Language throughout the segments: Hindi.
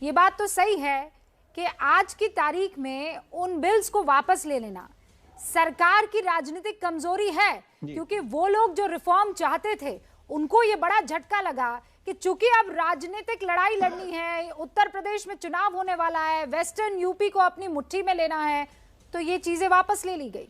ये बात तो सही है कि आज की तारीख में उन बिल्स को वापस ले लेना सरकार की राजनीतिक कमजोरी है, क्योंकि वो लोग जो रिफॉर्म चाहते थे उनको ये बड़ा झटका लगा कि चूंकि अब राजनीतिक लड़ाई लड़नी है, उत्तर प्रदेश में चुनाव होने वाला है, वेस्टर्न यूपी को अपनी मुट्ठी में लेना है, तो ये चीजें वापस ले ली गई।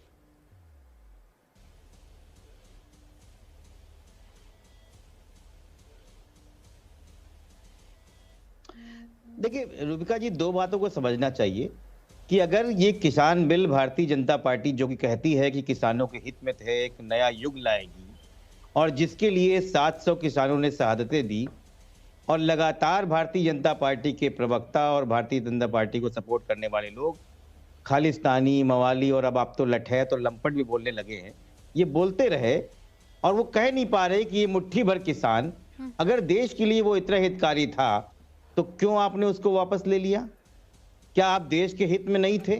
देखिए रूबिका जी, दो बातों को समझना चाहिए कि अगर ये किसान बिल भारतीय जनता पार्टी जो कि कहती है कि किसानों के हित में थे, एक नया युग लाएगी और जिसके लिए 700 किसानों ने शहादतें दी और लगातार भारतीय जनता पार्टी के प्रवक्ता और भारतीय जनता पार्टी को सपोर्ट करने वाले लोग खालिस्तानी, मवाली और अब आप तो लठैत और लंपट भी बोलने लगे हैं, ये बोलते रहे और वो कह नहीं पा रहे कि ये मुट्ठी भर किसान अगर देश के लिए वो इतना हितकारी था तो क्यों आपने उसको वापस ले लिया? क्या आप देश के हित में नहीं थे?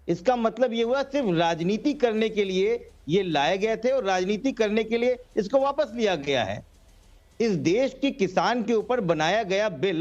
इसका मतलब ये हुआ सिर्फ राजनीति करने के लिए ये लाए गए थे और राजनीति करने के लिए इसको वापस लिया गया है। इस देश के किसान के ऊपर बनाया गया बिल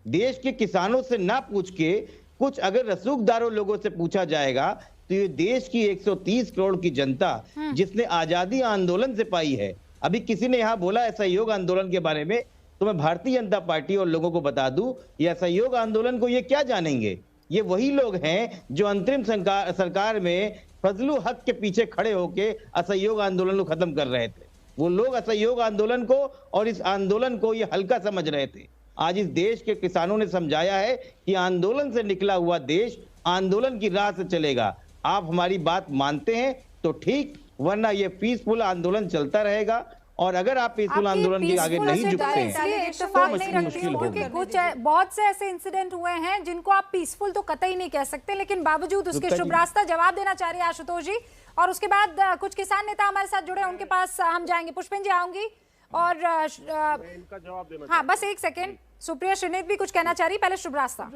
देश के किसानों से ना पूछ के कुछ अगर रसूखदारों लोगों से पूछा जाएगा तो ये देश की 130 करोड़ की जनता जिसने आजादी आंदोलन से पाई है। अभी किसी ने यहाँ बोला असहयोग आंदोलन के बारे में, तो मैं भारतीय जनता पार्टी और लोगों को बता दूं, ये असहयोग आंदोलन को ये क्या जानेंगे? ये वही लोग हैं जो अंतरिम सरकार में फजलू हक के पीछे खड़े होके असहयोग आंदोलन को खत्म कर रहे थे। वो लोग असहयोग आंदोलन को और इस आंदोलन को ये हल्का समझ रहे थे। आज इस देश के किसानों ने समझाया है कि आंदोलन से निकला हुआ देश आंदोलन की राह से चलेगा। आप हमारी बात मानते हैं तो ठीक, वरना ये पीसफुल आंदोलन चलता रहेगा और अगर आप पीसफुल आंदोलन के आगे नहीं झुकते हैं तो मुश्किल होगी। कुछ बहुत से ऐसे इंसिडेंट हुए हैं जिनको आप पीसफुल तो कतई नहीं कह सकते, लेकिन बावजूद उसके शुभ रास्ता जवाब देना चाह रही है आशुतोष जी, और उसके बाद कुछ किसान नेता हमारे साथ जुड़े, उनके पास हम जाएंगे। पुष्पिन जी आऊंगी और इनका जवाब देना। हाँ बस एक सेकेंड, सुप्रिया श्रीनेत भी कुछ कहना चाह रही, पहले शुभ रास्ता।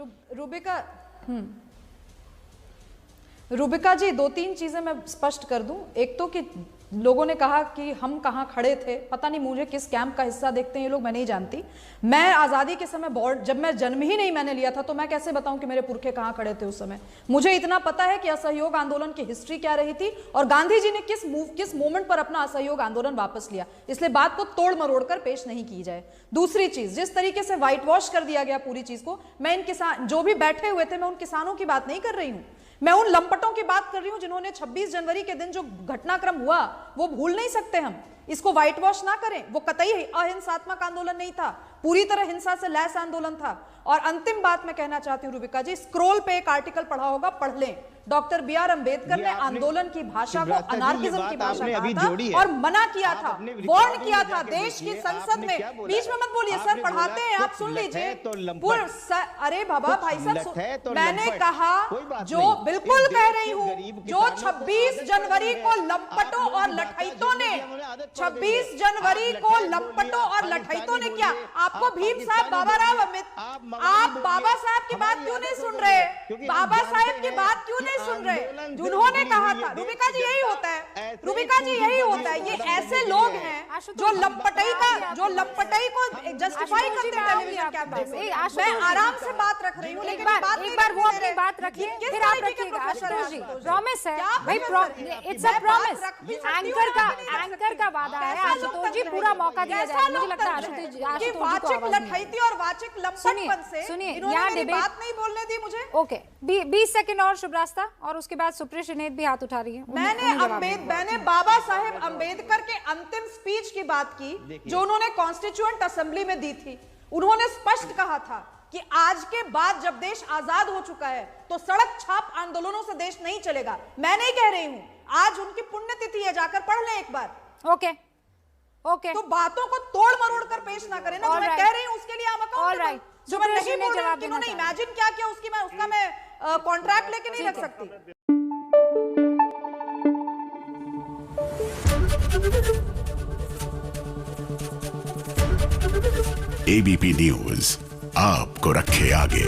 रूबिका जी, दो तीन चीजें मैं स्पष्ट कर दूं। एक तो कि लोगों ने कहा कि हम कहां खड़े थे, पता नहीं मुझे किस कैंप का हिस्सा देखते हैं ये लोग, मैं नहीं जानती। मैं आजादी के समय बॉर्ड, जब मैं जन्म ही नहीं मैंने लिया था, तो मैं कैसे बताऊं कि मेरे पुरखे कहां खड़े थे उस समय। मुझे इतना पता है कि असहयोग आंदोलन की हिस्ट्री क्या रही थी और गांधी जी ने किस मोमेंट पर अपना असहयोग आंदोलन वापस लिया, इसलिए बात को तोड़ मरोड़ कर पेश नहीं की जाए। दूसरी चीज, जिस तरीके से व्हाइट वॉश कर दिया गया पूरी चीज को, मैं इन किसान जो भी बैठे हुए थे, मैं उन किसानों की बात नहीं कर रही हूं, मैं उन लंपटों की बात कर रही हूं जिन्होंने 26 जनवरी के दिन जो घटनाक्रम हुआ वो भूल नहीं सकते हम। इसको व्हाइट वॉश ना करें, वो कतई अहिंसात्मक आंदोलन नहीं था, पूरी तरह हिंसा से लैस आंदोलन था। और अंतिम बात मैं कहना चाहती हूं रूबिका जी, स्क्रोल पे एक आर्टिकल पढ़ा होगा, पढ़ लें। Doctor B.R. अम्बेडकर ने आंदोलन की भाषा को अनार्किज्म की भाषा कहा था और मना किया था, वार्न किया था देश की संसद में। बीच में मत बोलिए सर, पढ़ाते हैं आप, सुन लीजिए। अरे बाबा भाई साहब, मैंने कहा जो बिल्कुल कह रही हूं, जो 26 जनवरी को लंपटों और लठैतों ने 26 जनवरी को लंपटों और लठैतों ने किया। आपको भीम साहब, बाबा राव अम्बेडकर, आप बाबा साहब की बात क्यों नहीं सुन रहे? बाबा साहब की बात क्यों नहीं सुन रहे? उन्होंने कहा था, रूबिका जी यही होता है, रूबिका जी यही होता है। ये ऐसे लोग हैं जो लंपटई को जस्टिफाई करते हैं टेलीविजन कैमरे में। मैं आराम से बात रख रही हूँ, लेकिन एक बार वो अपनी बात रखिए, फिर आप रखिएगा। आशुतोष जी, प्रॉमिस है भाई, इट्स अ प्रॉमिस, एंकर का वादा है। आशुतोष जी, पूरा मौका दिया जाए। मुझे लगता है आशुतोष जी वाचिक लठैती और वाचिक लंपटपन से सुनिए, यहाँ मेरी बात नहीं बोलने दी मुझे। ओके, 20 सेकंड और शुभ रास्ता, और उसके बाद सुप्रिया श्रीनेत भी हाथ उठा रही है। मैंने बाबा साहेब अम्बेडकर के अंतिम स्पीच की बात की जो उन्होंने कॉन्स्टिट्यूएंट असेंबली में दी थी। उन्होंने स्पष्ट कहा था कि आज के बाद जब देश आजाद हो चुका है तो सड़क छाप आंदोलनों से देश नहीं चलेगा। मैं नहीं कह रही हूं, आज उनकी पुण्यतिथि है, जाकर पढ़ लें एक बार। ओके ओके, तो बातों को तोड़ मरोड़ कर पेश ना करें ना। जो मैं कह रही हूं उसके लिए आप अकाउंटेबल, जो मैं नहीं बोल रही हूं कि उन्होंने इमेजिन क्या किया उसका मैं कॉन्ट्रैक्ट लेके नहीं रख सकती। एबीपी न्यूज आपको रखे आगे।